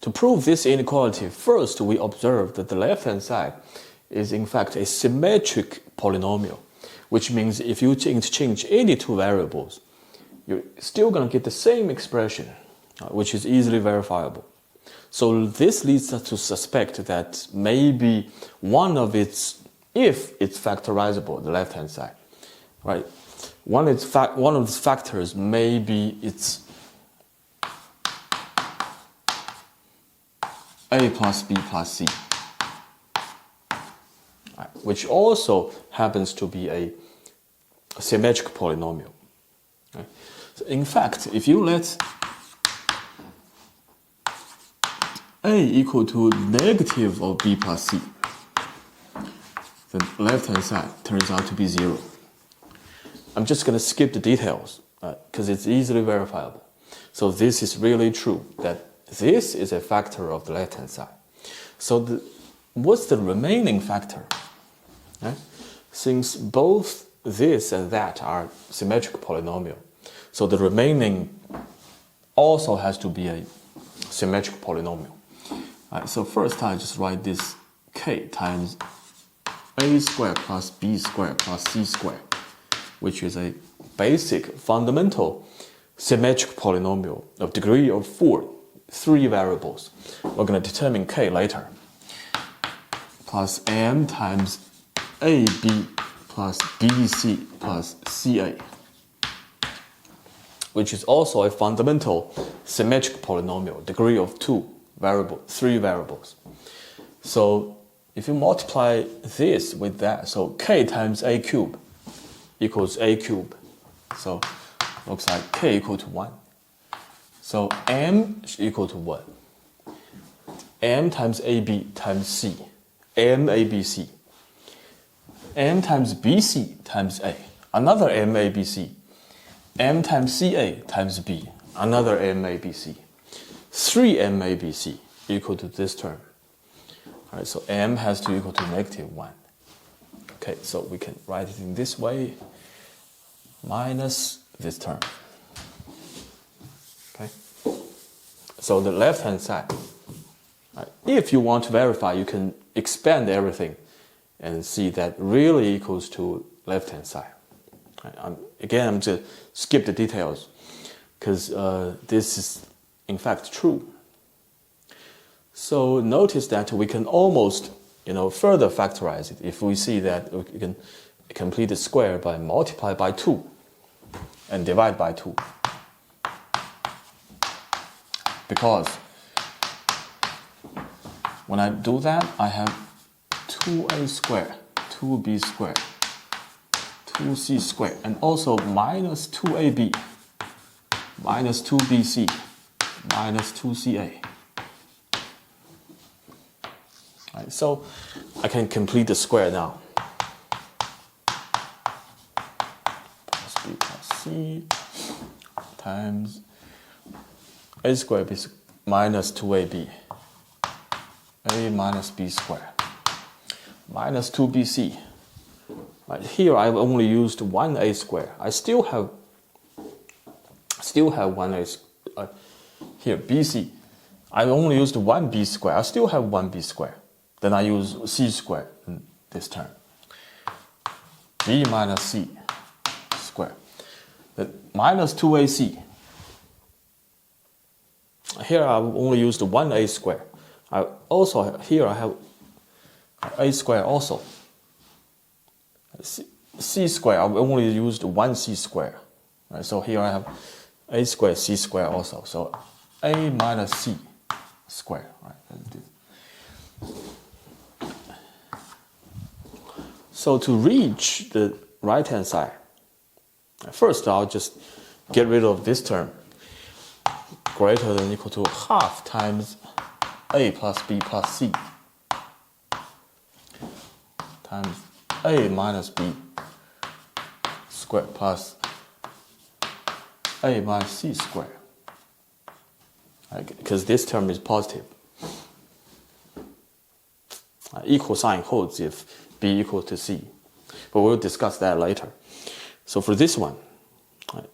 To prove this inequality, first we observe that the left-hand side is in fact a symmetric polynomial, which means if you interchange any two variables, you're still going to get the same expression, which is easily verifiable. So this leads us to suspect that maybe one of its, if it's factorizable, the left-hand side, right? One of its factors may be its a plus b plus c, right, which also happens to be a symmetric polynomial. Right? So in fact, if you let a equal to negative of b plus c, the left-hand side turns out to be 0. I'm just going to skip the details because it's easily verifiable. So this is really true, that this is a factor of the left-hand side. So what's the remaining factor? Right? Since both this and that are symmetric polynomial, so the remaining also has to be a symmetric polynomial. Right, so first I just write this k times a squared plus b squared plus c squared, which is a basic fundamental symmetric polynomial of degree of 4, 3 variables. We're going to determine k later. Plus m times ab plus bc plus ca, which is also a fundamental symmetric polynomial, degree of 3 variables. So if you multiply this with that, so k times a cube equals a cube. So looks like k equal to 1. So m is equal to what? M times ab times c, m abc. M times bc times a, another m abc. M times ca times b, another m abc. 3 m abc equal to this term. All right, so m has to equal to negative 1. Okay, so we can write it in this way, minus this term. Okay, so the left-hand side, right, if you want to verify, you can expand everything and see that really equals to left-hand side. Right, I'm going to skip the details because this is in fact true. So notice that we can almost, further factorize it if we see that we can complete the square by multiply by 2 and divide by 2. Because when I do that, I have 2a squared, 2b squared, 2c squared, and also minus 2ab, minus 2bc, minus 2ca. Right, so I can complete the square now. Plus b plus c times a squared is minus 2ab, a minus b squared, minus 2bc. Right, here I've only used 1a squared. I still have 1a. Here bc, I only used 1b squared. I still have 1b squared. Then I use c squared in this term. b minus c squared. Then minus 2ac. Here I've only used 1a squared. Here I have a squared also. C squared, I've only used 1c squared. Right, so here I have a squared, c squared also. So a minus c squared. Right, so to reach the right-hand side, first I'll just get rid of this term, greater than or equal to half times a plus b plus c times a minus b squared plus a minus c squared. Right, because this term is positive. Equal sign holds if b equals to c. But we'll discuss that later. So for this one,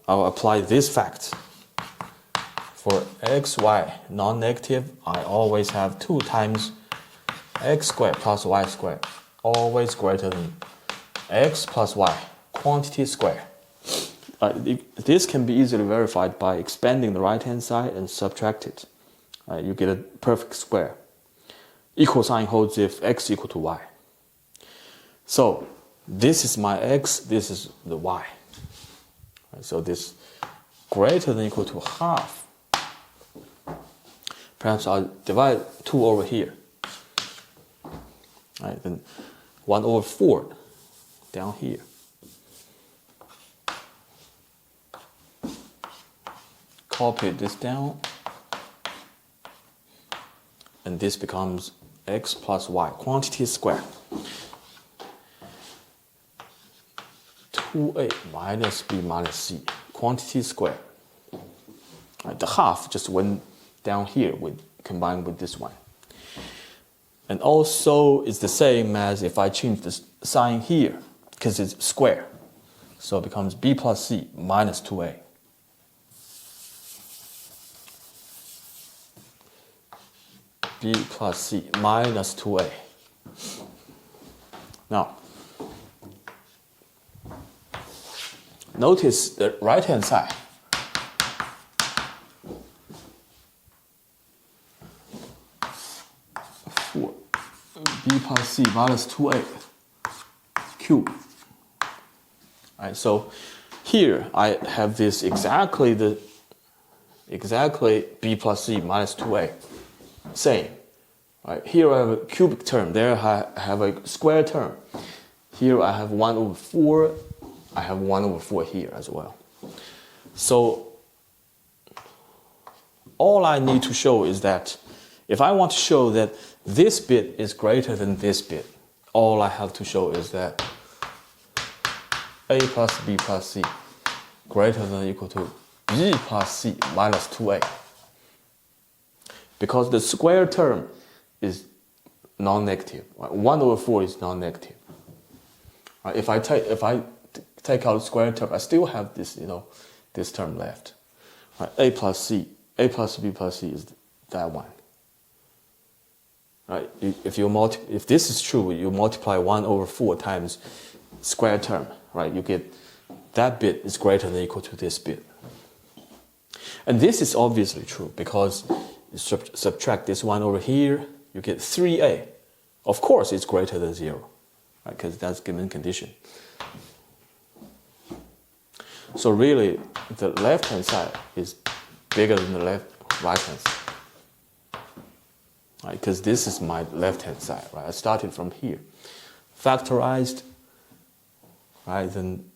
I'll apply this fact. for xy non-negative, I always have 2 times x squared plus y squared, always greater than x plus y, quantity square. This can be easily verified by expanding the right-hand side and subtract it. You get a perfect square. Equal sign holds if x equal to y. So this is my x, this is the y. So this greater than or equal to half. Perhaps I'll divide 2 over here. Then 1 over 4 down here. Copy this down. And this becomes x plus y, quantity square. 2a minus b minus c, quantity square. The half just went down here combined with this one. And also it's the same as if I change the sign here, because it's square. So it becomes b plus c minus 2a. b plus c minus 2a. Now, notice the right-hand side. B plus c minus 2a cubed. So here I have this exactly b plus c minus 2a. Same. Here I have a cubic term. There I have a square term. Here I have 1 over 4. I have 1 over 4 here as well. So all I need to show is that if I want to show that this bit is greater than this bit, all I have to show is that a plus b plus c greater than or equal to b plus c minus 2a. Because the square term is non-negative. 1 over 4 is non-negative. If I take out the square term, I still have this, this term left. A plus c, a plus b plus c is that one. If this is true, you multiply 1 over 4 times square term, you get that bit is greater than or equal to this bit. And this is obviously true because you subtract this 1 over here, you get 3a. Of course, it's greater than 0, because that's given condition. So really, the left-hand side is bigger than the right-hand side. Because this is my left-hand side. I started from here. Factorized, then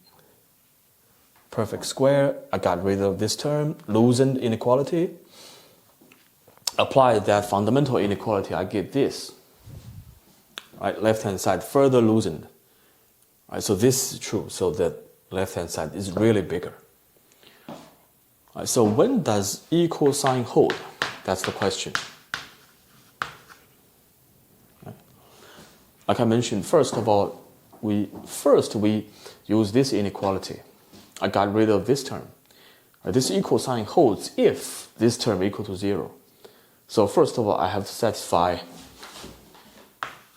perfect square. I got rid of this term, loosened inequality. Apply that fundamental inequality, I get this. Left-hand side further loosened. So this is true. So that left-hand side is really bigger. So when does equal sign hold? That's the question. Like I mentioned, first of all, we use this inequality. I got rid of this term. This equal sign holds if this term equal to 0. So first of all, I have to satisfy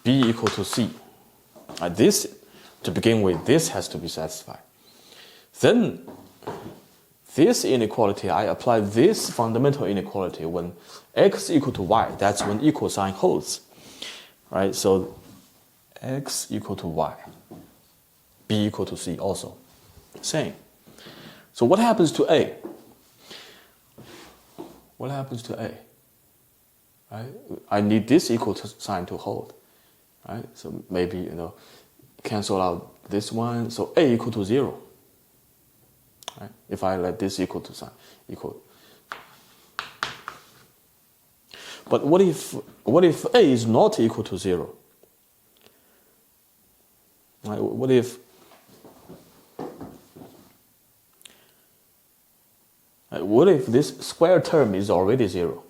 b equal to c. This, to begin with, this has to be satisfied. Then this inequality, I apply this fundamental inequality when x equal to y. That's when equal sign holds. So x equal to y, b equal to c also. Same. So what happens to a? What happens to a? I need this equal sign to hold. So maybe, cancel out this one. So a equal to 0. If I let this equal to sign equal. But what if a is not equal to 0? What if this square term is already 0?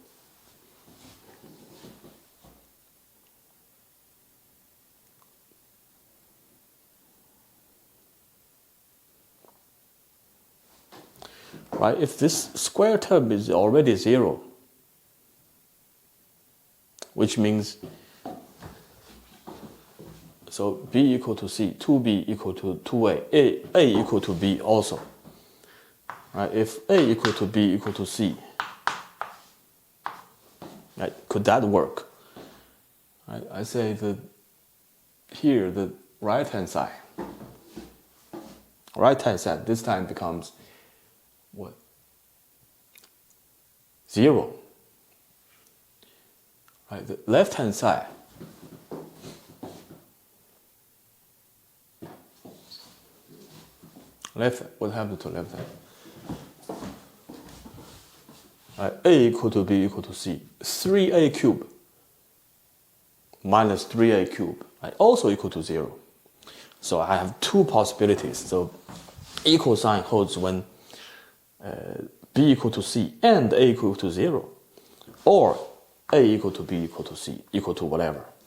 right? If this square term is already 0, which means, so b equal to c, 2b equal to 2a, a equal to b also. Right? If a equal to b equal to c, right? Could that work? Right? I say that here the right-hand side this time becomes what? 0. Right? The left-hand side what happened to left hand? Right, a equal to b equal to c. 3a cubed minus 3a cubed, right, also equal to 0. So I have two possibilities. So equal sign holds when b equal to c and a equal to 0, or a equal to b equal to c equal to whatever.